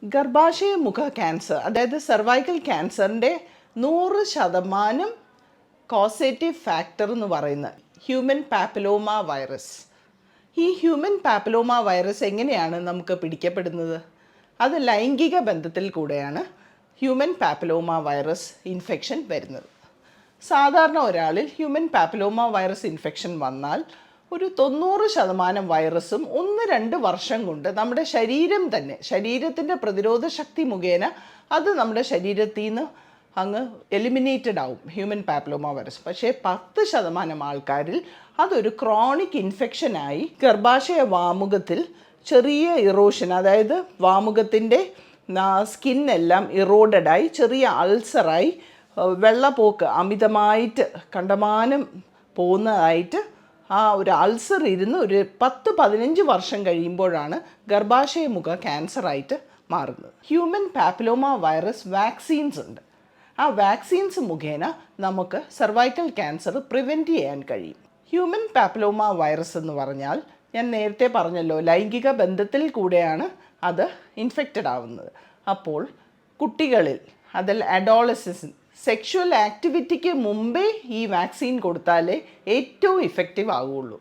ഗർഭാശയ മുഖ ക്യാൻസർ, അതായത് സെർവൈക്കൽ ക്യാൻസറിൻ്റെ 100% കോസേറ്റീവ് ഫാക്ടർ എന്ന് പറയുന്ന ഹ്യൂമൻ പാപ്പിലോമ വൈറസ്. ഈ ഹ്യൂമൻ പാപ്പിലോമ വൈറസ് എങ്ങനെയാണ് നമുക്ക് പിടിക്കപ്പെടുന്നത്? അത് ലൈംഗിക ബന്ധത്തിൽ കൂടെയാണ് ഹ്യൂമൻ പാപ്പിലോമ വൈറസ് ഇൻഫെക്ഷൻ വരുന്നത്. സാധാരണ ഒരാളിൽ ഹ്യൂമൻ പാപ്പിലോമ വൈറസ് ഇൻഫെക്ഷൻ വന്നാൽ ഒരു 90% വൈറസും 1-2 വർഷം കൊണ്ട് നമ്മുടെ ശരീരം തന്നെ, ശരീരത്തിൻ്റെ പ്രതിരോധ ശക്തി മുഖേന അത് നമ്മുടെ ശരീരത്തിൽ നിന്ന് അങ്ങ് എലിമിനേറ്റഡ് ആവും ഹ്യൂമൻ പാപ്പിലോമ വൈറസ്. പക്ഷേ 10% ആൾക്കാരിൽ അതൊരു ക്രോണിക് ഇൻഫെക്ഷനായി ഗർഭാശയ വാമുഖത്തിൽ ചെറിയ ഇറോഷൻ, അതായത് വാമുഖത്തിൻ്റെ സ്കിന്നെല്ലാം ഇറോഡഡായി ചെറിയ അൾസറായി വെള്ളപ്പോക്ക് അമിതമായിട്ട് കണ്ടമാനം പോകുന്നതായിട്ട് ആ ഒരു അൾസർ ഇരുന്ന് ഒരു 10-15 വർഷം കഴിയുമ്പോഴാണ് ഗർഭാശയമുഖ ക്യാൻസറായിട്ട് മാറുന്നത്. ഹ്യൂമൻ പാപ്പിലോമ വൈറസ് വാക്സിൻസ് ഉണ്ട്. ആ വാക്സിൻസ് മുഖേന നമുക്ക് സെർവൈക്കൽ ക്യാൻസർ പ്രിവെൻറ്റ് ചെയ്യാൻ കഴിയും. ഹ്യൂമൻ പാപ്പിലോമ വൈറസ് എന്ന് പറഞ്ഞാൽ ഞാൻ നേരത്തെ പറഞ്ഞല്ലോ, ലൈംഗിക ബന്ധത്തിൽ കൂടെയാണ് അത് ഇൻഫെക്റ്റഡ് ആവുന്നത്. അപ്പോൾ കുട്ടികളിൽ, അതിൽ അഡോളസൻസ്, സെക്ഷുവൽ ആക്ടിവിറ്റിക്ക് മുമ്പേ ഈ വാക്സിൻ കൊടുത്താലേ ഏറ്റവും ഇഫക്റ്റീവ് ആവുകയുള്ളൂ.